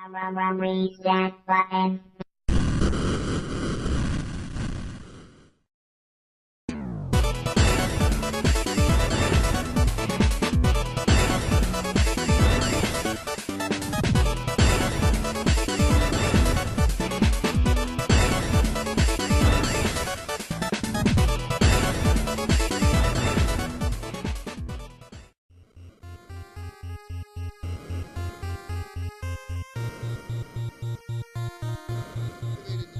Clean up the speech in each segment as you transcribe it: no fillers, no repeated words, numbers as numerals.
Reset button.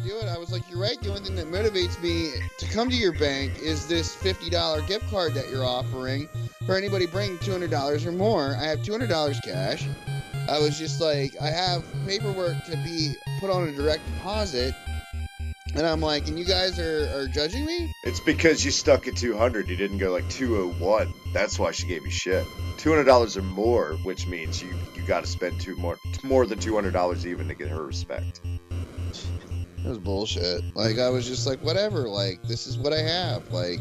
Do it. I was like, you're right. The only thing that motivates me to come to your bank is this $50 gift card that you're offering for anybody bringing $200 or more. I have $200 cash. I was just like, I have paperwork to be put on a direct deposit, and I'm like, and you guys are judging me? It's because you stuck at 200. You didn't go like 201. That's why she gave you shit. $200 or more, which means you got to spend more than $200 even to get her respect. It was bullshit. Like, I was just like, whatever. Like, this is what I have. Like,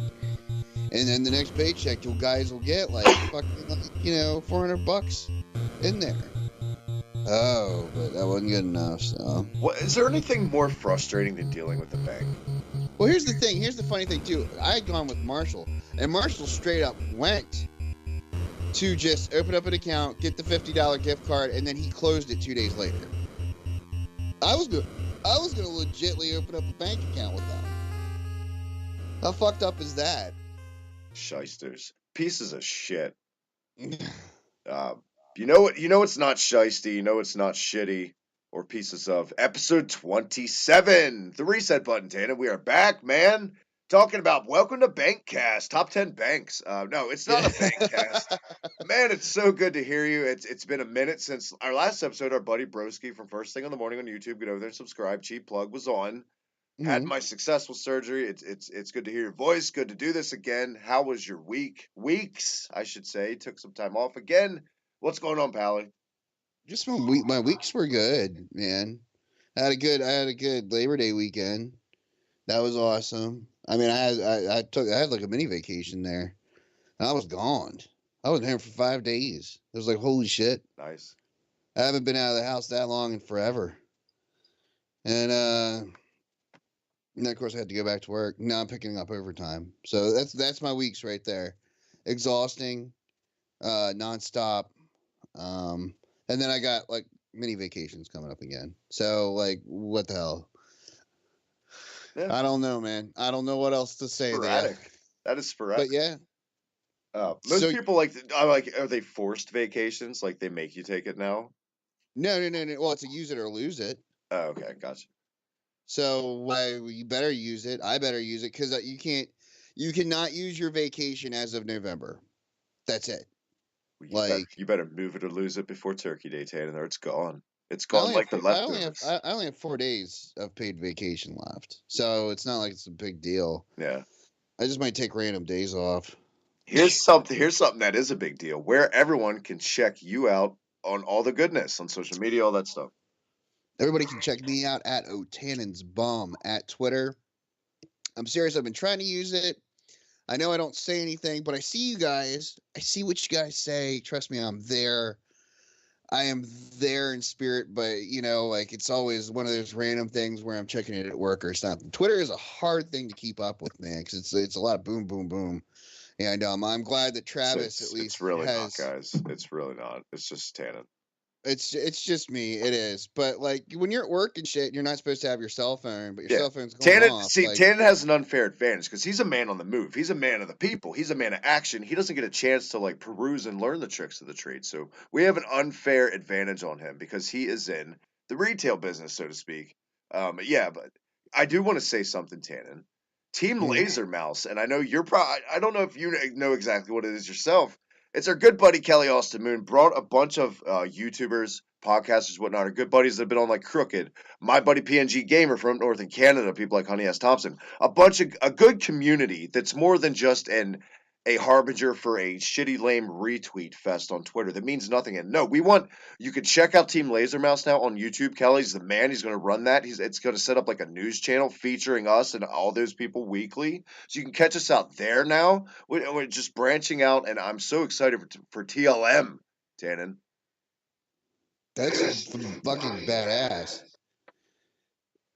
and then the next paycheck, you guys will get like fucking, like, $400 in there. Oh, but that wasn't good enough. So, Is there anything more frustrating than dealing with the bank? well, here's the thing. Here's the funny thing too. I had gone with Marshall, and Marshall straight up went to just open up an account, get the $50 gift card, and then he closed it 2 days later. I was gonna legitly open up a bank account with them. How fucked up is that? Shysters. Pieces of shit. You know it's not shisty, you know it's not shitty, or pieces of. Episode 27, the reset button, Tana. We are back, man. Talking about welcome to Bankcast, top 10 banks. No, it's not a Bankcast. Man, it's so good to hear you. It's been a minute since our last episode. Our buddy Broski from First Thing in the Morning on YouTube, get over there and subscribe. Cheap plug was on. Had my successful surgery. It's good to hear your voice. Good to do this again. How was your week? Weeks, I should say. Took some time off again. What's going on, Pally? Just my weeks were good, man. I had a good Labor Day weekend. That was awesome. I mean, I had like a mini vacation there. And I was gone. I was there for 5 days. It was like, holy shit. Nice. I haven't been out of the house that long in forever. And then of course I had to go back to work. Now I'm picking up overtime. So that's my weeks right there. Exhausting, nonstop. And then I got like mini vacations coming up again. So like, what the hell? Yeah. I don't know, man. I don't know what else to say sporadic. there. That is sporadic. But yeah. Most people are they forced vacations? Like they make you take it now? No. Well, it's a use it or lose it. Oh, okay, gotcha. So you better use it. I better use it because you cannot use your vacation as of November. That's it. You better move it or lose it before Turkey Day, Tanner. It's gone. It's gone like the leftovers. I only have 4 days of paid vacation left, so it's not like it's a big deal. Yeah. I just might take random days off. Here's something that is a big deal, where everyone can check you out on all the goodness on social media, all that stuff. Everybody can check me out at O'Tannen's Bum at Twitter. I'm serious. I've been trying to use it. I know I don't say anything, but I see you guys. I see what you guys say. Trust me, I'm there. I am there in spirit, but like it's always one of those random things where I'm checking it at work or something. Twitter is a hard thing to keep up with, man, because it's a lot of boom, boom, boom. And I'm glad that Travis at least it's really not, guys. It's really not. It's just Tannen. It's just me. It is. But like when you're at work and shit, you're not supposed to have your cell phone, but your cell phone's going off. Tannen has an unfair advantage because he's a man on the move. He's a man of the people. He's a man of action. He doesn't get a chance to like peruse and learn the tricks of the trade. So we have an unfair advantage on him because he is in the retail business, so to speak. Yeah, but I do want to say something, Tannen. Team Laser Mouse, and I know you're probably, I don't know if you know exactly what it is yourself. It's our good buddy Kelly Austin Moon brought a bunch of YouTubers, podcasters, whatnot, our good buddies that have been on like Crooked, my buddy PNG Gamer from North in Canada, people like Honey S. Thompson, a good community that's more than just a harbinger for a shitty lame retweet fest on Twitter that means nothing. And no, you can check out Team Laser Mouse now on YouTube. Kelly's the man. He's going to run that. It's going to set up like a news channel featuring us and all those people weekly. So you can catch us out there now. We're just branching out, and I'm so excited for TLM, Tannen. That's fucking badass.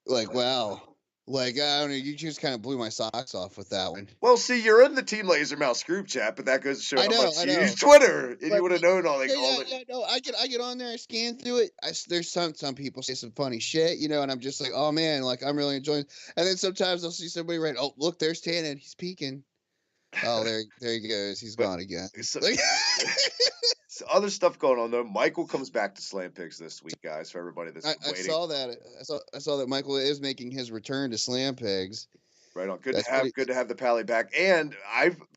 Like, wow. Like, I don't know, you just kind of blew my socks off with that one. Well, see, you're in the Team Laser Mouse group chat, but that goes to show I how know, much I you use know. Twitter, and you But would have known all yeah, all yeah, the. yeah. No, I get on there, I scan through it. There's some people say some funny shit, you know, and I'm just like, oh man, like I'm really enjoying. And then sometimes I'll see somebody write, oh look, there's Tannen, he's peeking. Oh, there he goes, he's But gone again. so, Like, so other stuff going on though. Michael comes back to Slam Pigs this week, guys. For everybody that's been I waiting. saw that. I saw that Michael is making his return to Slam Pigs. Right on. Good That's to have the Pally back. And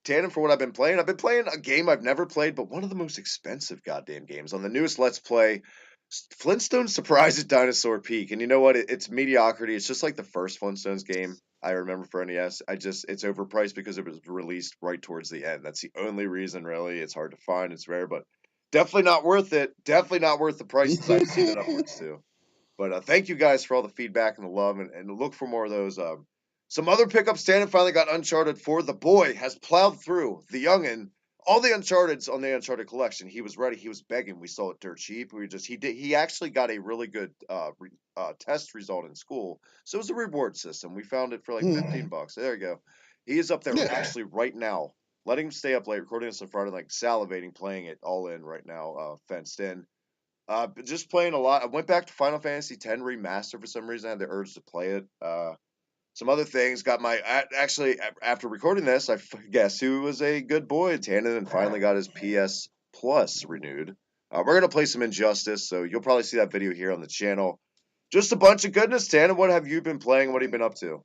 Tannen, for what I've been playing a game I've never played, but one of the most expensive goddamn games on the newest Let's Play, Flintstones Surprise at Dinosaur Peak. And you know what? It's mediocrity. It's just like the first Flintstones game I remember for NES. It's overpriced because it was released right towards the end. That's the only reason, really. It's hard to find. It's rare, but definitely not worth it. Definitely not worth the prices I've seen it upwards to. But thank you guys for all the feedback and the love, and look for more of those. Some other pickups. Standing finally got Uncharted 4. The boy has plowed through the youngin. All the Uncharted's on the Uncharted collection. He was ready. He was begging. We saw it dirt cheap. He actually got a really good test result in school. So it was a reward system. We found it for like $15. There you go. He is up there actually right now. Letting him stay up late, recording this on Friday, like salivating, playing it all in right now, fenced in. Just playing a lot. I went back to Final Fantasy X Remaster for some reason. I had the urge to play it. Some other things. Got my actually after recording this, I guess who was a good boy, Tannen, and finally got his PS Plus renewed. We're gonna play some Injustice, so you'll probably see that video here on the channel. Just a bunch of goodness, Tannen. What have you been playing? What have you been up to?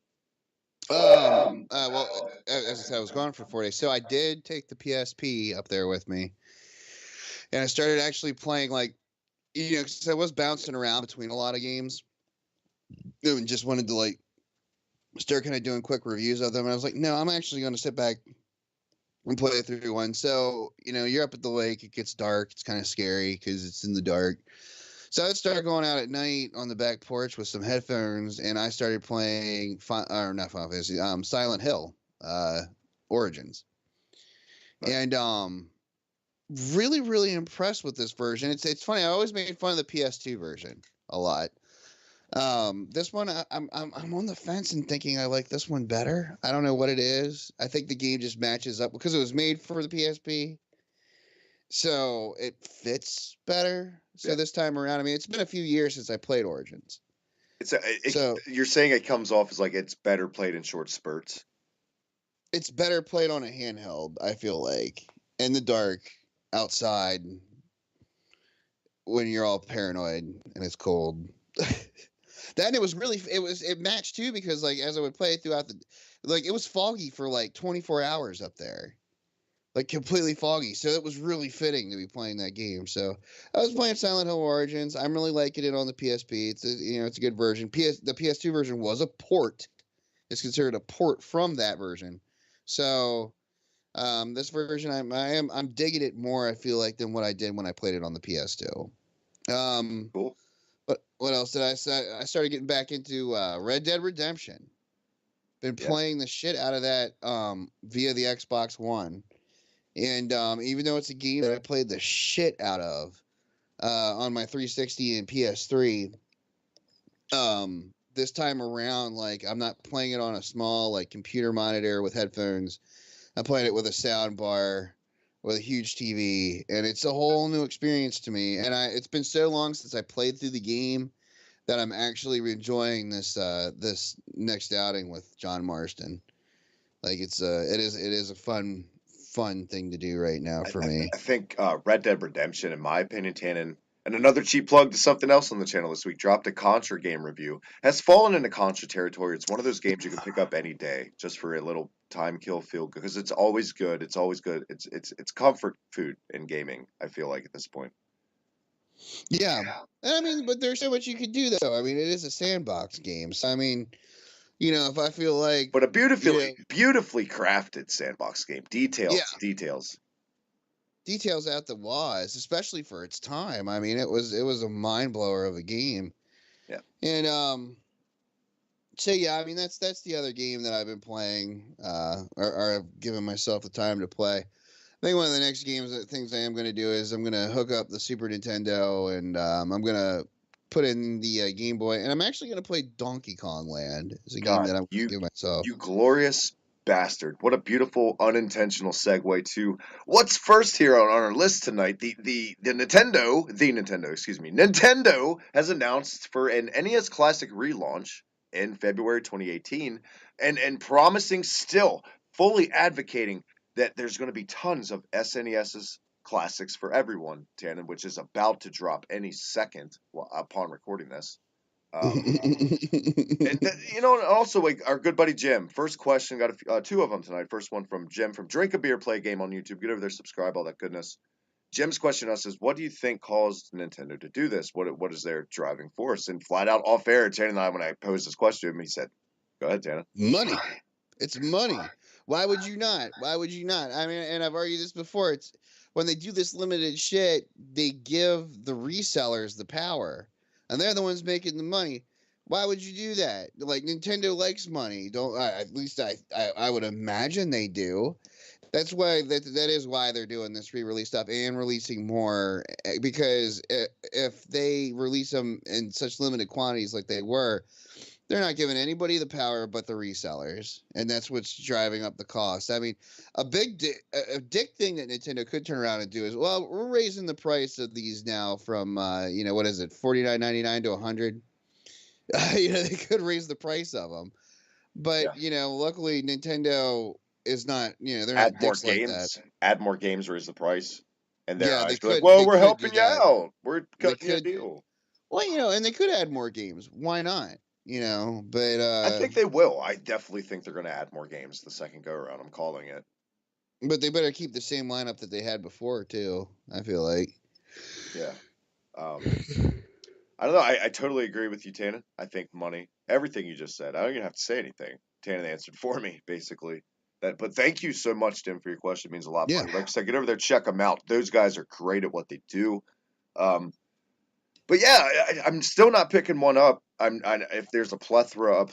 Well, as I said, I was gone for 4 days, so I did take the PSP up there with me, and I started actually playing like, you know, because I was bouncing around between a lot of games, and just wanted to like start kind of doing quick reviews of them. And I was like, no, I'm actually going to sit back and play through one. So, you know, you're up at the lake, it gets dark, it's kind of scary because it's in the dark. So I started going out at night on the back porch with some headphones, and I started playing, not Final Fantasy, Silent Hill, Origins. And really, really impressed with this version. It's funny. I always made fun of the PS2 version a lot. This one, I'm on the fence and thinking I like this one better. I don't know what it is. I think the game just matches up because it was made for the PSP, so it fits better. So this time around, I mean, it's been a few years since I played Origins. So you're saying it comes off as like it's better played in short spurts. It's better played on a handheld. I feel like in the dark, outside, when you're all paranoid and it's cold. Then it matched too because like as I would play throughout it was foggy for like 24 hours up there, like completely foggy. So it was really fitting to be playing that game. So I was playing Silent Hill Origins. I'm really liking it on the PSP. It's a good version. The PS2 version was a port. It's considered a port from that version. So this version I'm digging it more. I feel like than what I did when I played it on the PS2. Cool. What else did I say? I started getting back into Red Dead Redemption. Been playing the shit out of that via the Xbox One. And even though it's a game that I played the shit out of on my 360 and PS3, this time around, like I'm not playing it on a small like computer monitor with headphones. I'm playing it with a sound bar with a huge TV, and it's a whole new experience to me. And it's been so long since I played through the game that I'm actually enjoying this next outing with John Marston. Like it is a fun thing to do right now for me. I think Red Dead Redemption, in my opinion, Tannen, and another cheap plug to something else on the channel this week, dropped a Contra game review. Has fallen into Contra territory. It's one of those games you can pick up any day just for a little time kill, feel good, because it's always good. It's always good. It's comfort food in gaming, I feel like at this point. Yeah. And I mean, but there's so much you could do though. I mean, it is a sandbox game. So I mean, you know, if I feel like But a beautifully crafted sandbox game. Details. Details out the waz, especially for its time. I mean, it was a mind blower of a game. Yeah. And so yeah, I mean that's the other game that I've been playing, or I've given myself the time to play. I think one of the next things I am going to do is I'm going to hook up the Super Nintendo and I'm going to put in the Game Boy, and I'm actually going to play Donkey Kong Land. It's a game God, that I'm going to give myself. you glorious bastard. What a beautiful unintentional segue to what's first here on our list tonight. Nintendo, excuse me. Nintendo has announced for an NES Classic relaunch in February 2018 and promising still fully advocating that there's going to be tons of SNES's classics for everyone, Tannen, which is about to drop any second upon recording this. Um, and also like our good buddy Jim. First question, got two of them tonight. First one from Jim from Drink a Beer, Play a Game on YouTube. Get over there, subscribe, all that goodness. Jim's question to us is, what do you think caused Nintendo to do this? What is their driving force? And flat out off air, Tana and I, when I posed this question to him, he said, "Go ahead, Tana." Money. It's money. Why would you not? Why would you not? I mean, and I've argued this before. It's when they do this limited shit, they give the resellers the power, and they're the ones making the money. Why would you do that? Like Nintendo likes money. Don't at least I would imagine they do. That's why that is why they're doing this re-release stuff and releasing more, because if they release them in such limited quantities like they were, they're not giving anybody the power but the resellers, and that's what's driving up the cost. I mean, a dick thing that Nintendo could turn around and do is, well, we're raising the price of these now from what is it, $49.99 to $100. They could raise the price of them, but luckily Nintendo is not. They're Add not more dicks like that. games. Add more games, raise the price. And their Yeah, eyes be like, "Well, they we're could do helping you that. out. We're They cutting you a could. deal." Well, and they could add more games. Why not? But I think they will. I definitely think they're going to add more games the second go around. I'm calling it. But they better keep the same lineup that they had before too. I feel like. Yeah. I don't know. I totally agree with you, Tannen. I think money, everything you just said. I don't even have to say anything. Tannen answered for me, basically. But thank you so much, Tim, for your question. It means a lot. Yeah. Buddy. Like I said, get over there, check them out. Those guys are great at what they do. But yeah, I'm still not picking one up. If there's a plethora,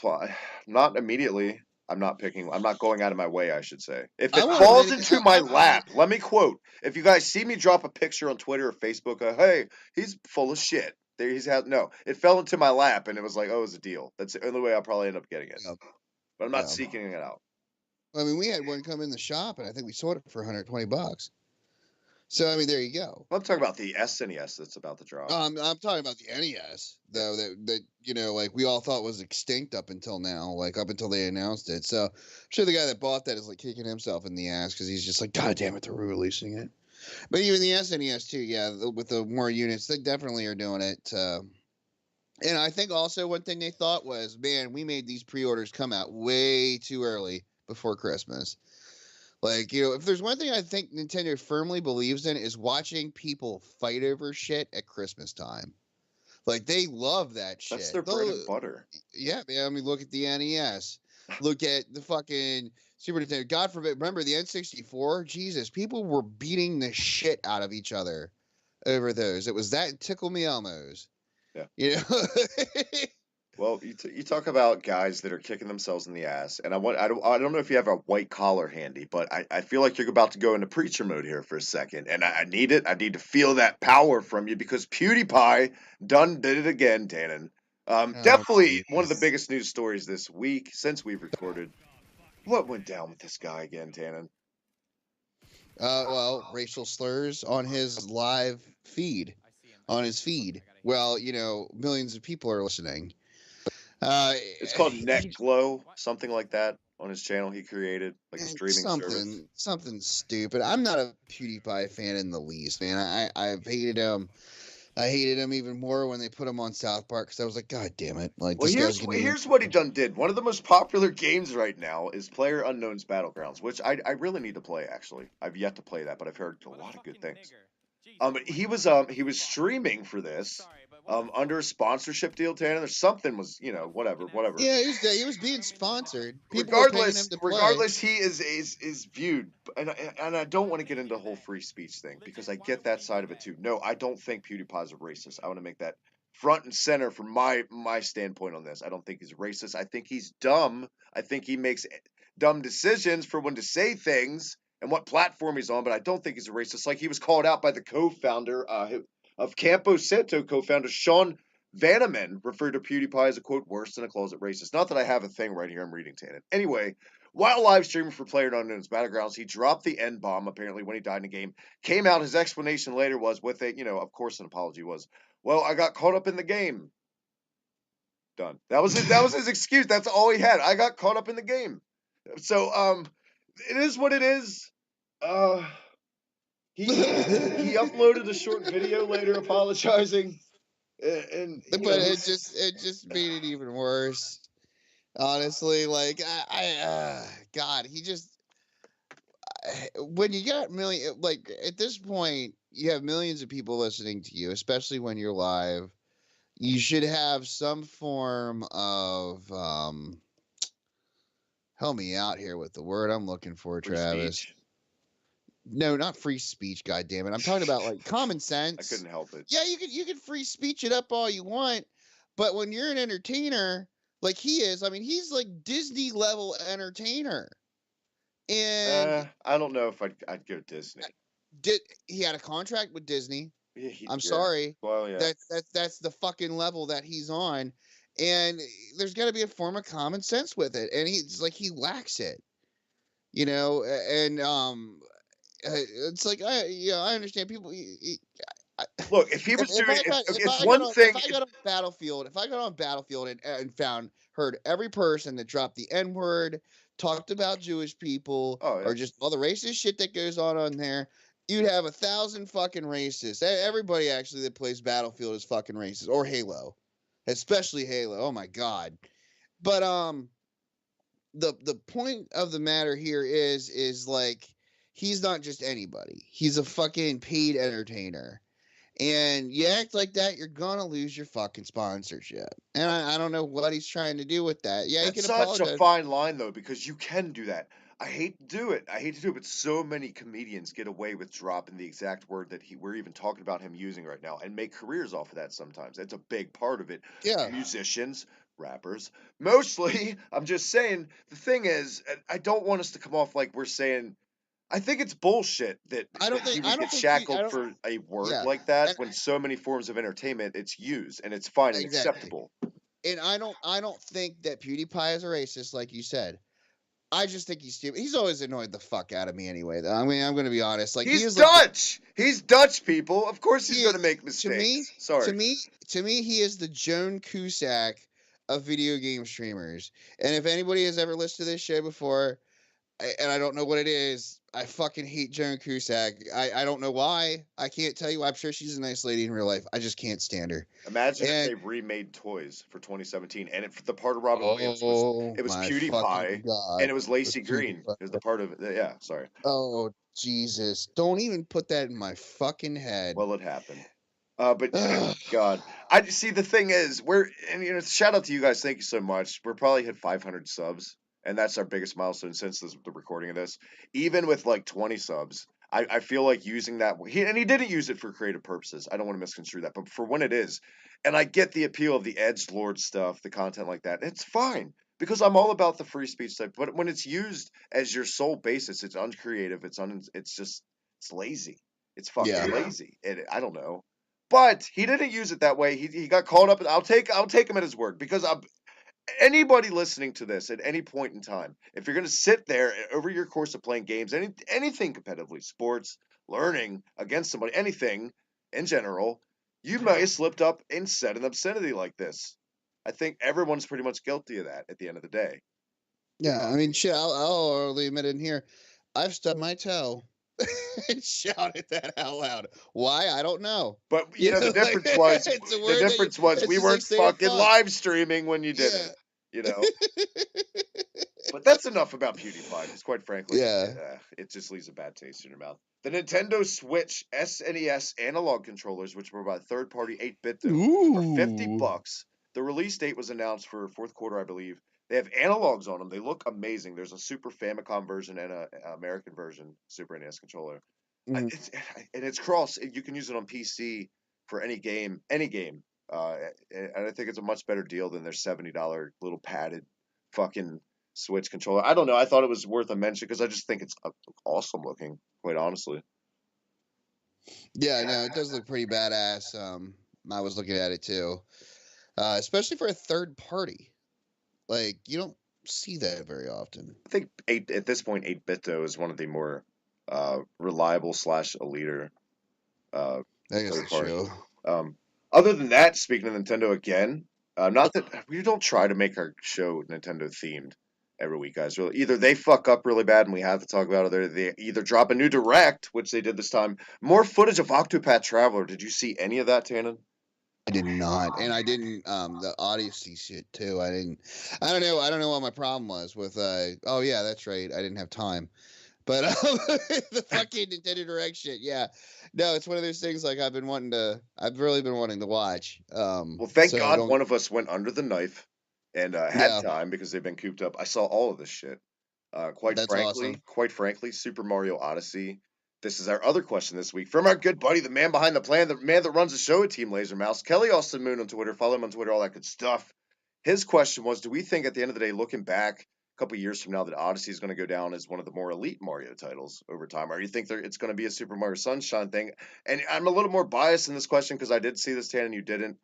not immediately. I'm not picking. I'm not going out of my way, I should say. If I it want a falls mini. into my lap, let me quote. If you guys see me drop a picture on Twitter or Facebook, hey, he's full of shit. There he's had no. It fell into my lap, and it was like, oh, it was a deal. That's the only way I'll probably end up getting it. Yeah. But I'm not seeking it out. I mean, we had one come in the shop, and I think we sold it for $120. So I mean, there you go. I'm talking about the SNES that's about to drop. I'm talking about the NES though, that like we all thought was extinct up until now, like up until they announced it. So I'm sure the guy that bought that is like kicking himself in the ass because he's just like, God damn it, they're re-releasing it. But even the SNES too, yeah, with the more units, they definitely are doing it. And I think also one thing they thought was, man, we made these pre-orders come out way too early before Christmas. Like, if there's one thing I think Nintendo firmly believes in is watching people fight over shit at Christmas time. Like, they love that shit. That's their bread and butter. Yeah, man. I mean, look at the NES. Look at the fucking Super Nintendo. God forbid. Remember the N64? Jesus, people were beating the shit out of each other over those. It was that Tickle Me Elmos. Yeah. Well, you talk about guys that are kicking themselves in the ass, and I don't know if you have a white collar handy, but I feel like you're about to go into preacher mode here for a second, and I need it. I need to feel that power from you because Pewdiepie did it again, Tannen. Definitely one of the biggest news stories this week since we've recorded. What went down with this guy again, Tannen? Well, racial slurs on his live feed, on his feed. Well, millions of people are listening. It's called Net Glow, something like that, on his channel he created, like a streaming service. Something stupid. I'm not a PewDiePie fan in the least, man. I've hated him. I hated him even more when they put him on South Park because I was like, God damn it! Like, well, here's what he did. One of the most popular games right now is PlayerUnknown's Battlegrounds, which I really need to play. Actually, I've yet to play that, but I've heard a lot of good things. He was streaming for this. Under a sponsorship deal, Tanner. There's something was, whatever. Yeah, he was being sponsored. People regardless, were paying him to play. regardless, he is viewed, and I don't want to get into the whole free speech thing because I get that side of it too. No, I don't think PewDiePie's a racist. I want to make that front and center from my standpoint on this. I don't think he's racist. I think he's dumb. I think he makes dumb decisions for when to say things, and what platform he's on, but I don't think he's a racist. Like, he was called out by the co-founder of Campo Santo, co-founder Sean Vanneman, referred to PewDiePie as a, quote, worse than a closet racist. Not that I have a thing right here, I'm reading Tannen. Anyway, while live streaming for PlayerUnknown's Battlegrounds, he dropped the N-bomb, apparently, when he died in a game. Came out, his explanation later was, with a, of course an apology was, well, I got caught up in the game. Done. That was his excuse. That's all he had. I got caught up in the game. So, it is what it is. He uploaded a short video later apologizing, and but it just made it even worse. Honestly, like God, he just when you got like at this point, you have millions of people listening to you, especially when you're live. You should have some form of help me out here with the word I'm looking for, free Travis. speech. No, not free speech, goddammit. I'm talking about like common sense. I couldn't help it. Yeah, you can free speech it up all you want, but when you're an entertainer like he is, I mean, he's like Disney level entertainer. And I don't know if I'd go Disney. He had a contract with Disney? I'm Yeah. sorry. Well, yeah. That's the fucking level that he's on, and there's got to be a form of common sense with it, and he's like he lacks it, and it's like I understand people. Look, if he was doing, it's one thing. If I got on Battlefield and heard every person that dropped the N word, talked about Jewish people, or just all the racist shit that goes on there, you'd have 1,000 fucking racists. Everybody actually that plays Battlefield is fucking racist, or Halo, especially Halo. Oh my God! But the point of the matter here is like he's not just anybody. He's a fucking paid entertainer. And you act like that, you're gonna lose your fucking sponsorship. And I don't know what he's trying to do with that. Yeah, That's he can apologize. such a fine line, though, because you can do that. I hate to do it. But so many comedians get away with dropping the exact word that we're even talking about him using right now, and make careers off of that sometimes. That's a big part of it. Yeah. Musicians, rappers, mostly. I'm just saying, the thing is, I don't want us to come off like we're saying, I think it's bullshit that you would get shackled for a word like that when so many forms of entertainment it's used, and it's fine and acceptable. And I don't think that PewDiePie is a racist, like you said. I just think he's stupid. He's always annoyed the fuck out of me anyway, though. I mean, I'm going to be honest. Like he's Dutch. He's Dutch, people. Of course he's going to make mistakes. To me, he is the Joan Cusack of video game streamers. And if anybody has ever listened to this show before, and I don't know what it is, I fucking hate Joan Cusack. I don't know why. I can't tell you. I'm sure she's a nice lady in real life. I just can't stand her. Imagine if they remade Toys for 2017, and the part of Robin Williams was PewDiePie, and it was Lacey Green. It was the part of it. Yeah, sorry. Oh, Jesus. Don't even put that in my fucking head. Well, it happened. But God, I see. The thing is, shout out to you guys. Thank you so much. We're probably hit 500 subs. And that's our biggest milestone since the recording of this. Even with like 20 subs, I feel like using that. He didn't use it for creative purposes. I don't want to misconstrue that. But for when it is, and I get the appeal of the edgelord stuff, the content like that, it's fine. Because I'm all about the free speech type. But when it's used as your sole basis, it's uncreative. It's lazy. It's fucking lazy. I don't know. But he didn't use it that way. He got caught up. I'll take him at his word, because anybody listening to this at any point in time, if you're going to sit there over your course of playing games, anything competitively, sports, learning against somebody, anything in general, you might have slipped up and said an obscenity like this. I think everyone's pretty much guilty of that at the end of the day. Yeah, I mean, shit, I'll admit in here, I've stubbed my toe and shouted that out loud. Why? I don't know. But the difference was we weren't fucking live streaming when you did it. But that's enough about PewDiePie, because quite frankly, it just leaves a bad taste in your mouth. The Nintendo Switch SNES analog controllers, which were by third-party 8-bit, for $50. The release date was announced for fourth quarter, I believe. They have analogs on them. They look amazing. There's a Super Famicom version and an American version Super NES controller. And it's cross. You can use it on PC for any game. And I think it's a much better deal than their $70 little padded fucking Switch controller. I don't know. I thought it was worth a mention because I just think it's awesome looking, quite honestly. Yeah, no, it does look pretty badass. I was looking at it too, especially for a third party. Like you don't see that very often. I think at this point, 8-bit though is one of the more reliable / a leader I guess third that's party. true. Other than that, speaking of Nintendo again, not that we don't try to make our show Nintendo themed every week, guys. Really, either they fuck up really bad and we have to talk about it, or they either drop a new direct, which they did this time. More footage of Octopath Traveler. Did you see any of that, Tannen? I did not, and I didn't. The Odyssey shit too. I didn't. I don't know. I don't know what my problem was with. Oh yeah, that's right. I didn't have time. But the fucking Nintendo Direct shit, yeah. No, it's one of those things like I've really been wanting to watch. Well, thank So God don't. one of us went under the knife and had Yeah, time because they've been cooped up. I saw all of this shit. Quite that's awesome. frankly, Super Mario Odyssey. This is our other question this week from our good buddy, the man behind the plan, the man that runs the show at Team Laser Mouse, Kelly Austin Moon on Twitter. Follow him on Twitter, all that good stuff. His question was: do we think at the end of the day, looking back a couple years from now, that Odyssey is going to go down as one of the more elite Mario titles over time, or do you think it's going to be a Super Mario Sunshine thing? And I'm a little more biased in this question because I did see this, Tan, and you didn't.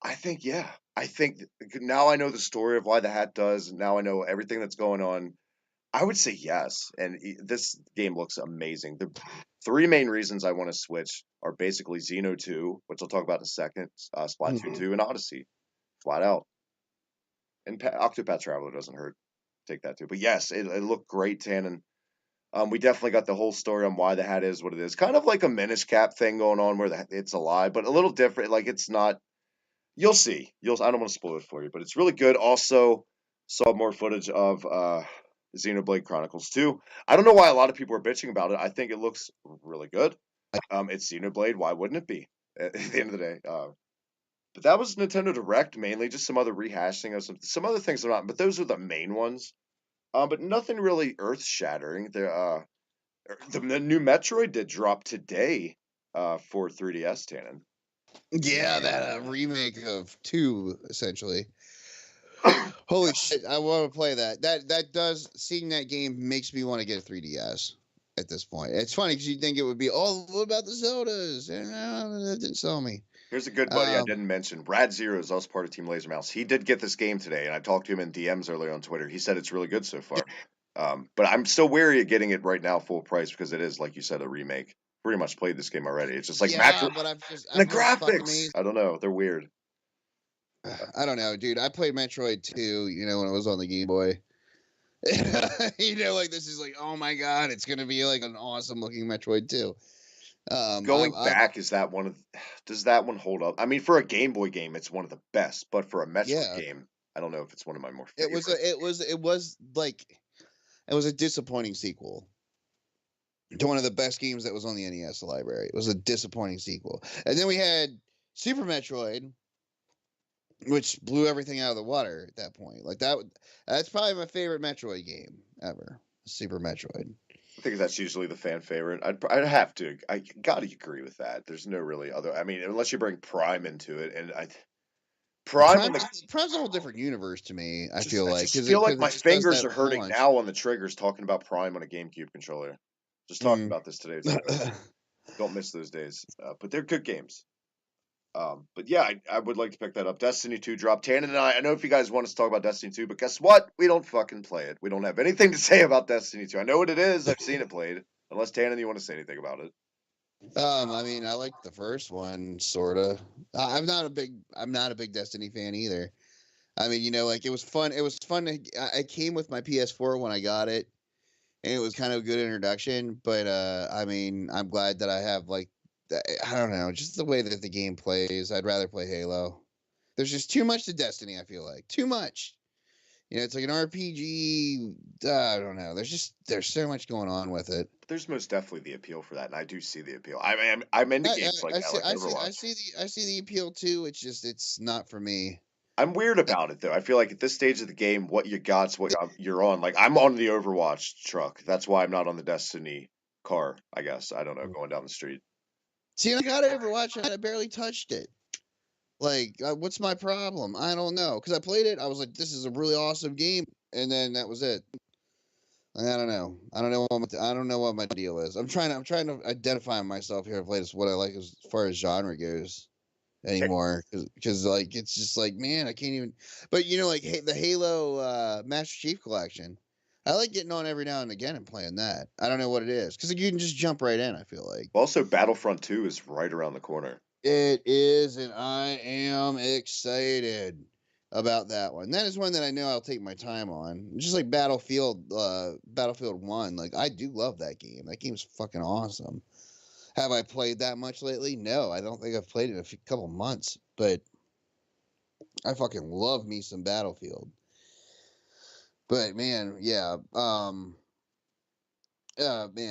I think, yeah. I think now I know the story of why the hat does. Now I know everything that's going on. I would say yes. And this game looks amazing. The three main reasons I want to switch are basically Xeno 2, which I'll talk about in a second, Splatoon 2, and Odyssey, flat out. And Octopath Traveler doesn't hurt. Take that too. But yes, it looked great, Tannen. We definitely got the whole story on why the hat is what it is. Kind of like a Minish Cap thing going on where it's a lie, but a little different. Like it's not. You'll see. I don't want to spoil it for you, but it's really good. Also, saw more footage of Xenoblade Chronicles 2. I don't know why a lot of people are bitching about it. I think it looks really good. It's Xenoblade. Why wouldn't it be? At the end of the day. But that was Nintendo Direct mainly, just some other rehashing of some other things are not. But those are the main ones. But nothing really earth shattering. The new Metroid did drop today for 3DS, Tannen. Yeah, that remake of 2 essentially. Holy shit! I want to play that. That does seeing that game makes me want to get a 3DS. At this point, it's funny because you think it would be what about the Zeldas? And that didn't sell me. Here's a good buddy I didn't mention. Brad Zero is also part of Team Laser Mouse. He did get this game today, and I talked to him in DMs earlier on Twitter. He said it's really good so far. But I'm still wary of getting it right now full price because it is, like you said, a remake. Pretty much played this game already. It's just like yeah, but the graphics. I don't know. They're weird. I don't know, dude. I played Metroid 2, when it was on the Game Boy. Like this is like, oh my god, it's gonna be like an awesome looking Metroid 2. Going back, does that one hold up? I mean, for a Game Boy game, it's one of the best, but for a Metroid game, I don't know if it's one of my more favorites. It was a disappointing sequel to one of the best games that was on the NES library. It was a disappointing sequel. And then we had Super Metroid, which blew everything out of the water at that point. Like that's probably my favorite Metroid game ever. Super Metroid. I think that's usually the fan favorite. I'd have to. I gotta agree with that. There's no really other. I mean, unless you bring Prime into it, and Prime's a whole different universe to me. I feel like my fingers are hurting now on the triggers talking about Prime on a GameCube controller. Just talking about this today. Don't miss those days. But they're good games. But yeah, I would like to pick that up. Destiny 2 dropped. Tannen and I know if you guys want us to talk about Destiny 2, but guess what? We don't fucking play it. We don't have anything to say about Destiny 2. I know what it is. I've seen it played. Unless Tannen, you want to say anything about it. I mean, I like the first one, sorta. I'm not a big Destiny fan either. I mean, like it was fun. It was fun. I came with my PS4 when I got it, and it was kind of a good introduction. But I mean, I'm glad that I have I don't know, just the way that the game plays. I'd rather play Halo. There's just too much to Destiny. I feel like too much. It's like an RPG. I don't know. There's so much going on with it. There's most definitely the appeal for that, and I do see the appeal. I'm into games like that. I see the appeal too. It's not for me. I'm weird about it though. I feel like at this stage of the game, what you got's what you're on. Like I'm on the Overwatch truck. That's why I'm not on the Destiny car. I guess I don't know, going down the street. See, I got Overwatch and I barely touched it. Like, what's my problem? I don't know. Because I played it, I was like, this is a really awesome game. and then that was it. I don't know. I don't know what my deal is. I'm trying to identify myself here of late as what I like as far as genre goes anymore, because like it's just like, man, I can't even. But like the Halo Master Chief Collection, I like getting on every now and again and playing that. I don't know what it is, because you can just jump right in. I feel like Also, Battlefront 2 is right around the corner. it is, and I am excited about that one. That is one that I know I'll take my time on. Just like Battlefield 1. Like, I do love that game. That game's fucking awesome. Have I played that much lately? No, I don't think I've played it in a couple months, but I fucking love me some Battlefield. But man, yeah, man,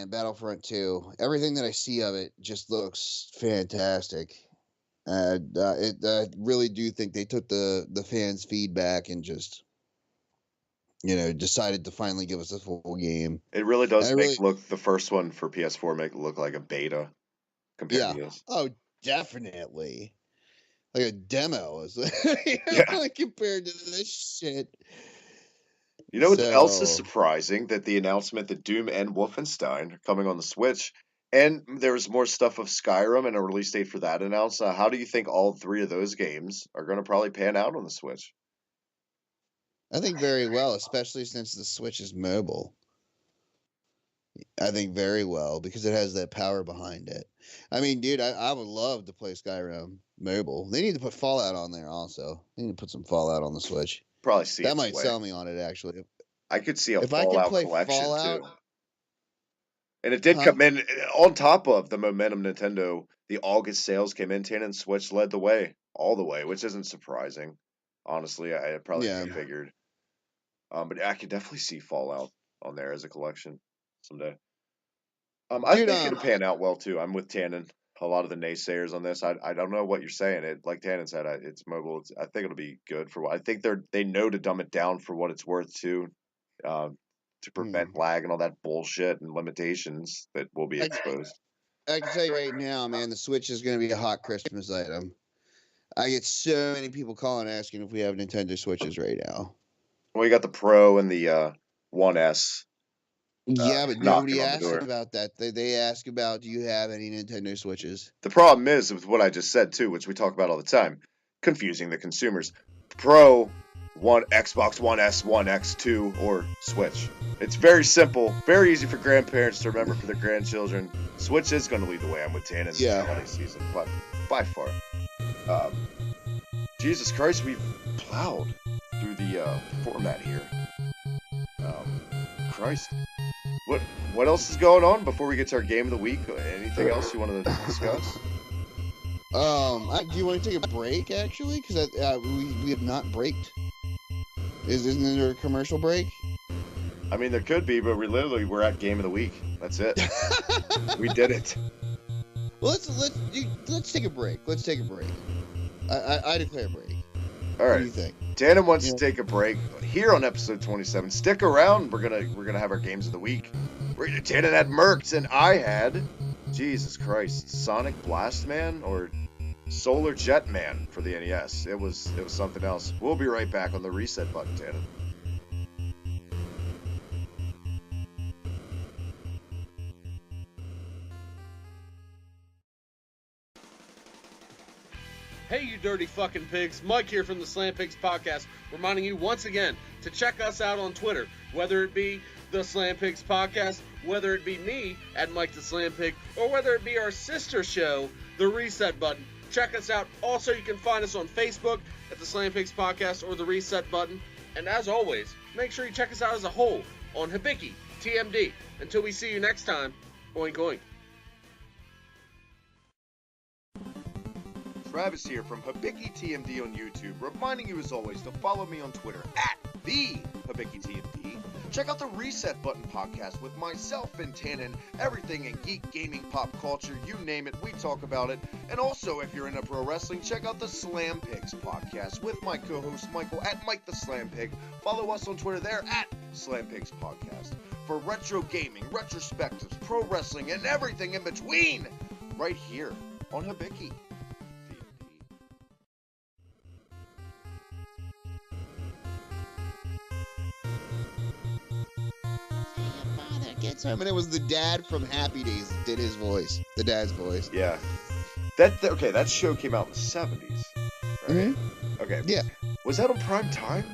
Battlefront 2. Everything that I see of it just looks fantastic. I really do think they took the fans' feedback and just decided to finally give us a full game. It really does And make the first one for PS4 make it look like a beta compared yeah, to this. oh, definitely, like a demo is Yeah. like compared to this shit. You know what else is So surprising? That the announcement that Doom and Wolfenstein are coming on the Switch, and there's more stuff of Skyrim and a release date for that announced. How do you think all three of those games are going to probably pan out on the Switch? I think very well, especially since the Switch is mobile. I think very well because it has that power behind it. I mean, dude, I would love to play Skyrim mobile. They need to put Fallout on there also. They need to put some Fallout on the Switch. Probably see That its might way. sell me on it, actually. I could see a If I could Fallout play collection Fallout, too. And it did huh? come in on top of the momentum Nintendo. The August sales came in, and Switch led the way, all the way, which isn't surprising. Honestly, I probably Yeah. figured. But I could definitely see Fallout on there as a collection someday. I Dude, think it'll pan out well too. I'm with Tannen. A lot of the naysayers on this, I don't know what you're saying. It like Tannen said, it's mobile. I think it'll be good for what I think they know to dumb it down for what it's worth too, to prevent hmm. lag and all that bullshit and limitations that will be I, exposed. I can tell you right now, man, the Switch is going to be a hot Christmas item. I get so many people calling asking if we have Nintendo Switches right now. Well, you got the Pro and the 1S Yeah, but knocking nobody on the asks door. about that. They ask about, do you have any Nintendo Switches? The problem is with what I just said too, which we talk about all the time, confusing the consumers. Pro, one Xbox One S, One X2, or Switch. It's very simple, very easy for grandparents to remember for their grandchildren. Switch is going to lead the way. I'm with Tannen this holiday season, but by far. Jesus Christ, we've plowed through the format here. Christ. What else is going on before we get to our game of the week? Anything else you want to discuss? Do you want to take a break actually? Because we have not braked. Isn't there a commercial break? I mean, there could be, but we're at game of the week. That's it. We did it. Well, let's take a break. Let's take a break. I declare a break. All right. What do you think? Tannen wants to take a break here on episode 27. Stick around. We're gonna have our games of the week. Tannen had Mercs and I had, Jesus Christ, Sonic Blast Man or Solar Jet Man for the NES. It was something else. We'll be right back on the reset button, Tannen. Hey, you dirty fucking pigs. Mike here from the Slam Pigs Podcast, reminding you once again to check us out on Twitter, whether it be the Slam Pigs Podcast, whether it be me at Mike the Slam Pig, or whether it be our sister show, The Reset Button. Check us out. Also, you can find us on Facebook at the Slam Pigs Podcast or The Reset Button. And as always, make sure you check us out as a whole on Hibiki, TMD. Until we see you next time, oink oink. Travis here from Hibiki TMD on YouTube, reminding you as always to follow me on Twitter at the Hibiki TMD. Check out the Reset Button podcast with myself and Tannen. Everything in geek, gaming, pop culture, you name it, we talk about it. And also, if you're into pro wrestling, check out the Slam Pigs podcast with my co-host Michael at Mike the Slam Pig. Follow us on Twitter there at Slam Pigs Podcast for retro gaming, retrospectives, pro wrestling, and everything in between. Right here on Hibiki. that time, and it was the dad from Happy Days that did his voice, the dad's voice. Yeah. That show came out in the 70s, right? Okay. Yeah. Was that on prime time?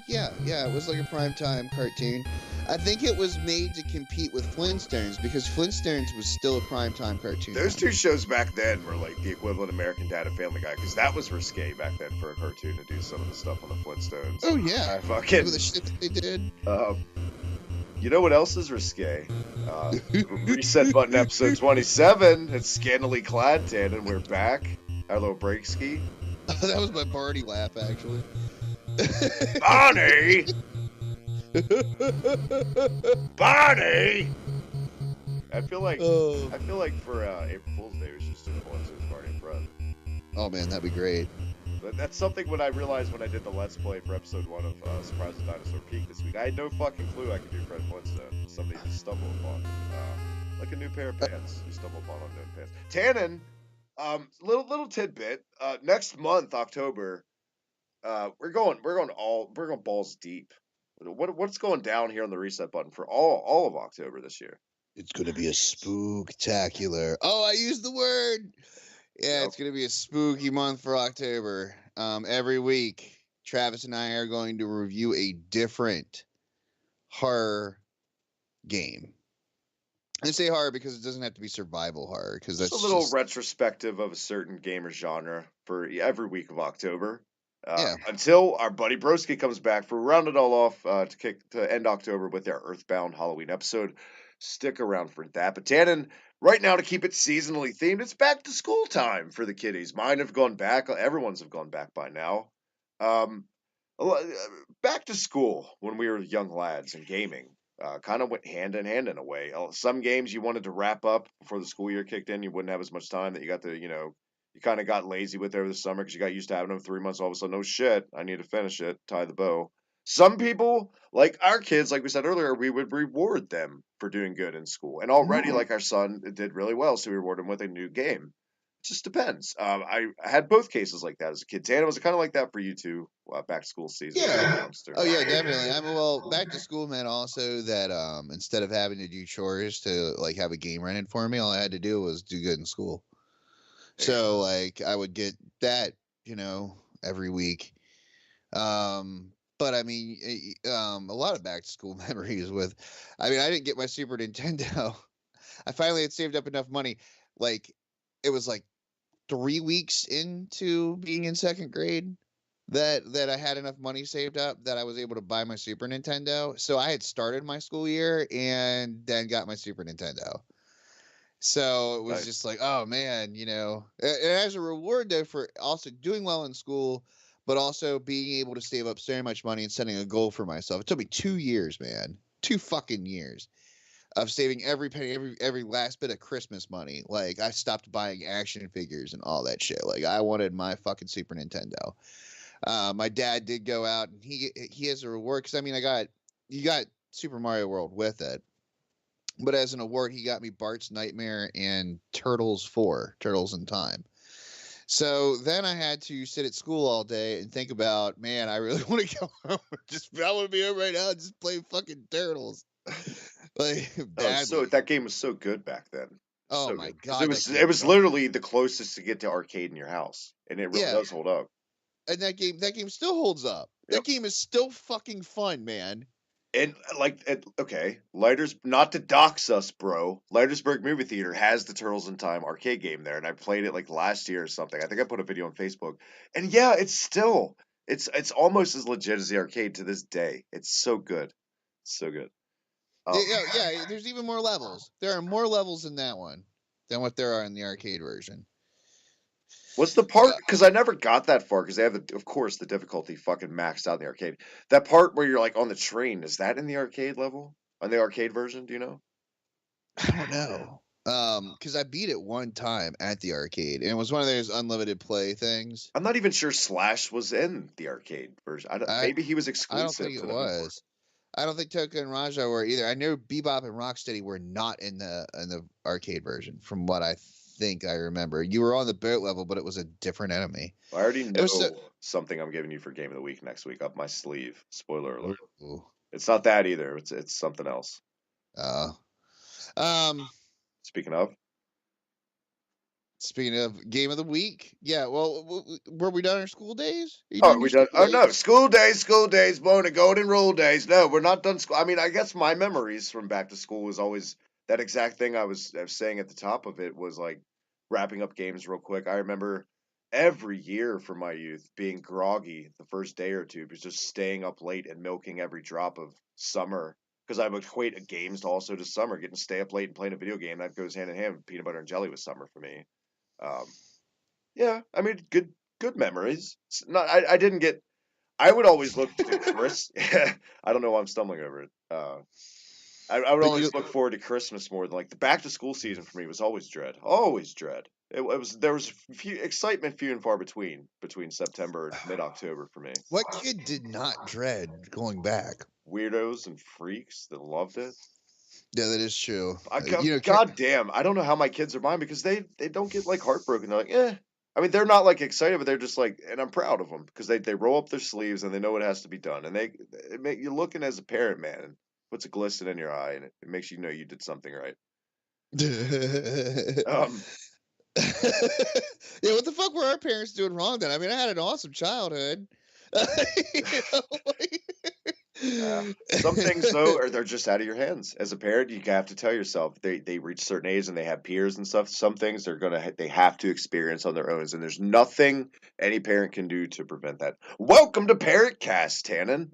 Yeah. It was like a primetime cartoon. I think it was made to compete with Flintstones because Flintstones was still a primetime cartoon. Those two shows back then were like the equivalent of American Dad and Family Guy, because that was risque back then for a cartoon to do some of the stuff on the Flintstones. Oh yeah, fucking the shit that they did. You know what else is risque? Reset Button episode 27. It's Scantily Clad, Tannen. We're back. Our little break ski. That was my Barney laugh, actually. Barney! Barney! I feel like for April Fool's Day, we should just do the one to Barney and Fred. Oh man, that'd be great. But that's something when I realized when I did the Let's Play for episode 1 of Surprise the Dinosaur Peak this week. I had no fucking clue I could do Fred Flintstone. Something you stumble upon. Like a new pair of pants. You stumble upon unknown pants. Tannen, little tidbit. Next month, October, we're going balls deep. What's going down here on the reset button for all of October this year? It's gonna be a spooktacular. Oh, I used the word. Yeah, Yep. It's going to be a spooky month for October. Every week, Travis and I are going to review a different horror game. I say horror because it doesn't have to be survival horror. Because that's just a little retrospective of a certain gamer genre for every week of October. Until our buddy Broski comes back for round it all off to end October with our Earthbound Halloween episode. Stick around for that. But Tannen, right now to keep it seasonally themed, it's back to school time for the kiddies. Mine have gone back. Everyone's have gone back by now. Back to school when we were young lads and gaming kind of went hand in hand in a way. Some games you wanted to wrap up before the school year kicked in. You wouldn't have as much time that you got to, you kind of got lazy with over the summer because you got used to having them 3 months. All of a sudden, oh shit, I need to finish it, tie the bow. Some people, like our kids, like we said earlier, we would reward them for doing good in school. And already, like our son did really well, so we reward him with a new game. It just depends. I had both cases like that as a kid. Tana, was it kind of like that for you too? Back to school season. Yeah. Oh yeah, definitely. Back to school meant also that instead of having to do chores to like have a game rented for me, all I had to do was do good in school. So like I would get that, every week. But I mean, a lot of back to school memories with, I didn't get my Super Nintendo. I finally had saved up enough money. Like it was like 3 weeks into being in second grade that I had enough money saved up that I was able to buy my Super Nintendo. So I had started my school year and then got my Super Nintendo. So it was just like, oh man, and as a reward though for also doing well in school, but also being able to save up so much money and setting a goal for myself. It took me 2 years, man. 2 fucking years of saving every penny, every last bit of Christmas money. Like I stopped buying action figures and all that shit. Like I wanted my fucking Super Nintendo. My dad did go out and he has a reward because you got Super Mario World with it. But as an award, he got me Bart's Nightmare and Turtles in Time. So then I had to sit at school all day and think about, man, I really want to go home. I want to be home right now and just play fucking Turtles. Like, so that game was so good back then. Oh so my good. god! It was literally the closest to get to arcade in your house, and it really does hold up. And that game still holds up. Yep. That game is still fucking fun, man. And okay, not to dox us, bro. Leitersburg Movie Theater has the Turtles in Time arcade game there, and I played it like last year or something. I think I put a video on Facebook, and yeah, it's almost as legit as the arcade to this day. It's so good, so good. Yeah. There's even more levels. There are more levels in that one than what there are in the arcade version. What's the part? Because I never got that far. Because they have, of course, the difficulty fucking maxed out in the arcade. That part where you're like on the train, is that in the arcade level? On the arcade version, do you know? I don't know. Because I beat it one time at the arcade, and it was one of those unlimited play things. I'm not even sure Slash was in the arcade version. Maybe he was exclusive. I don't think it was. I don't think Toka and Raja were either. I know Bebop and Rocksteady were not in the arcade version, from what I think I remember. You were on the boat level, but it was a different enemy. I already know something I'm giving you for Game of the Week next week up my sleeve. Spoiler alert. Ooh. It's not that either. It's something else. Um, Speaking of, speaking of game of the week, yeah. Well, were we done our school days? Are you oh, done are your we done? school Oh days? no, school days, blowing a golden rule days. No, we're not done school. I mean, I guess my memories from back to school was always that exact thing I was saying at the top of it was like wrapping up games real quick. I remember every year from my youth being groggy the first day or two, but just staying up late and milking every drop of summer because I would equate games to also to summer, getting to stay up late and playing a video game. That goes hand in hand with peanut butter and jelly with summer for me. Um, yeah, I mean, good memories. It's not, I didn't get. I would always look to Chris. I don't know why I'm stumbling over it. I would But you, always look forward to Christmas more than like the back to school season for me was always dread. Always dread. It was there was excitement few and far between September and mid October for me. what kid did not dread going back? Weirdos and freaks that loved it. Yeah, that is true. God damn, I don't know how my kids are mine because they don't get like heartbroken. They're like, eh. I mean, they're not like excited, but they're just like, and I'm proud of them because they roll up their sleeves and they know what has to be done, and it make you looking as a parent, man, and puts a glisten in your eye, and it makes you know you did something right. Um, Yeah, what the fuck were our parents doing wrong then? I mean, I had an awesome childhood. You know, some things though are they're just out of your hands. As a parent, you have to tell yourself they reach a certain age and they have peers and stuff. Some things they have to experience on their own, and there's nothing any parent can do to prevent that. Welcome to Parent Cast, Tannen.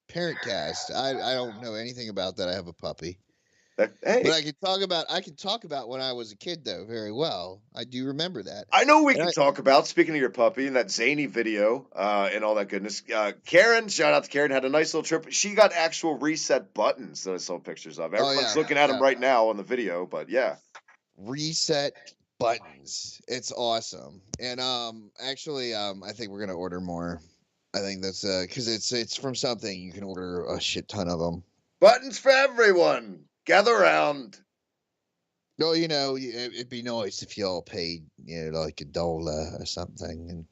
Parent cast. I don't know anything about that. I have a puppy. Hey, But I can talk about when I was a kid though very well. I do remember that. I know we And can talk about, speaking of your puppy and that zany video and all that goodness. Karen, shout out to Karen, had a nice little trip. She got actual reset buttons that I saw pictures of. Everyone's looking at them right now on the video, but yeah. Reset buttons. It's awesome. And actually I think we're gonna order more. I think that's because it's from something you can order a shit ton of them. Buttons for everyone. Gather around. No, it'd be nice if y'all paid, like $1 or something, and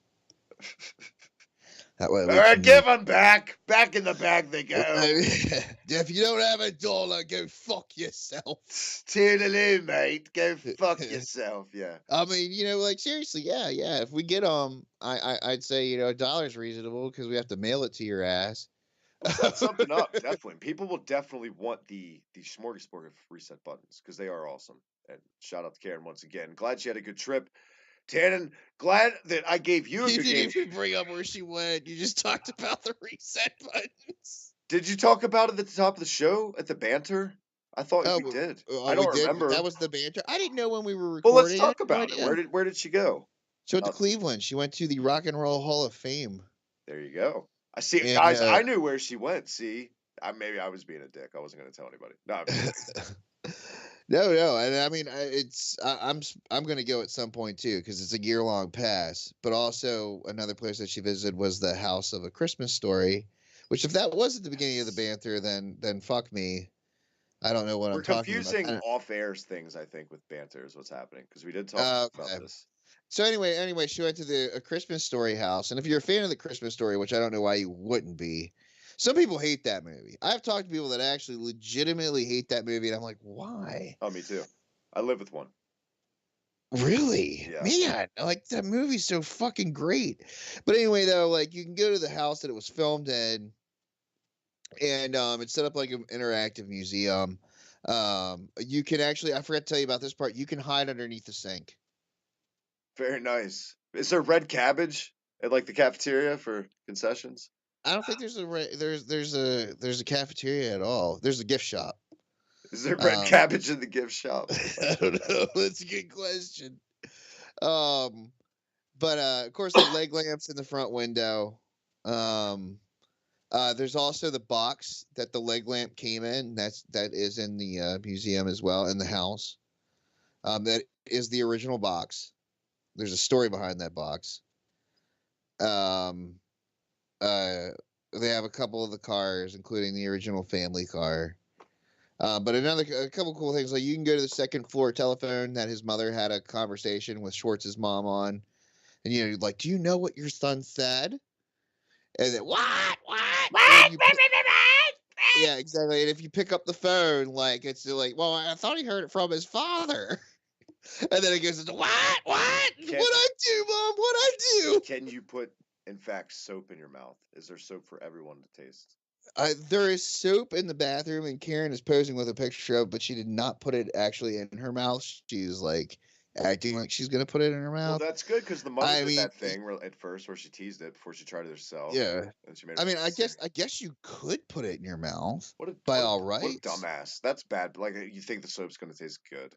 that way. All right, give them back. Back in the bag they go. If you don't have $1, go fuck yourself. Toodaloo, mate. Go fuck yourself. Yeah. I mean, like seriously, yeah. If we get I'd say $1's reasonable because we have to mail it to your ass. We'll set something up, definitely. People will definitely want the smorgasbord of reset buttons because they are awesome. And shout out to Karen once again. Glad she had a good trip. Tannen, glad that I gave you a good game. You didn't even bring up where she went. You just talked about the reset buttons. Did you talk about it at the top of the show at the banter? I thought we did. I don't remember. That was the banter. I didn't know when we were recording. Well, let's talk about it. Where did she go? She went to Cleveland. She went to the Rock and Roll Hall of Fame. There you go. I see, and, guys. I knew where she went. See, maybe I was being a dick. I wasn't going to tell anybody. No, no. And I mean, I'm going to go at some point too because it's a year-long pass. But also another place that she visited was the House of A Christmas Story, which if that was at the beginning of the banter, then fuck me. I don't know what I'm talking about. We're confusing off-air things, I think, with banter is what's happening because we did talk about this. So anyway, she went to A Christmas Story house, and if you're a fan of The Christmas Story, which I don't know why you wouldn't be, some people hate that movie. I've talked to people that actually legitimately hate that movie, and I'm like, why? Oh, me too. I live with one. Really? Yeah. Man, like that movie's so fucking great. But anyway, though, like you can go to the house that it was filmed in, and it's set up like an interactive museum. You can actually, I forgot to tell you about this part. You can hide underneath the sink. Very nice. Is there red cabbage at like the cafeteria for concessions? I don't think there's a cafeteria at all. There's a gift shop. Is there red cabbage in the gift shop? I don't know. That's a good question. But of course the leg lamps in the front window. There's also the box that the leg lamp came in. That is in the museum as well in the house. That is the original box. There's a story behind that box. They have a couple of the cars, including the original family car. But a couple cool things, like you can go to the second floor telephone that his mother had a conversation with Schwartz's mom on, and like, do you know what your son said? And then what? Yeah, exactly. And if you pick up the phone, like it's like, well, I thought he heard it from his father. And then it goes into what? What I do, Mom? What I do? Can you put, in fact, soap in your mouth? Is there soap for everyone to taste? There is soap in the bathroom, and Karen is posing with a picture of, but she did not put it actually in her mouth. She's like acting like she's gonna put it in her Well, mouth. that's good because the mother I did mean, that thing at first where she teased it before she tried it herself. yeah. And she made I mean, herself sick. I guess you could put it in your mouth What a all what a rights. dumbass. That's bad. Like you think the soap's gonna taste good?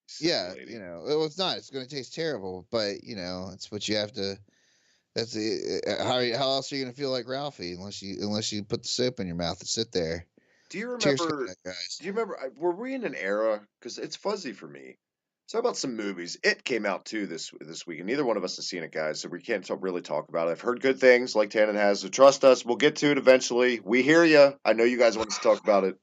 Silly Yeah, lady. you know, well, it's not. It's going to taste terrible, but you know, it's what you have to. That's the how else are you going to feel like Ralphie unless you put the soap in your mouth and sit there. Do you Cheers to remember? that, guys. Do you remember? Were we in an era? Because it's fuzzy for me. Talk about some movies. It came out too this week, and neither one of us has seen it, guys. So we can't really talk about it. I've heard good things, like Tannen has. So trust us, we'll get to it eventually. We hear you. I know you guys want us to talk about it.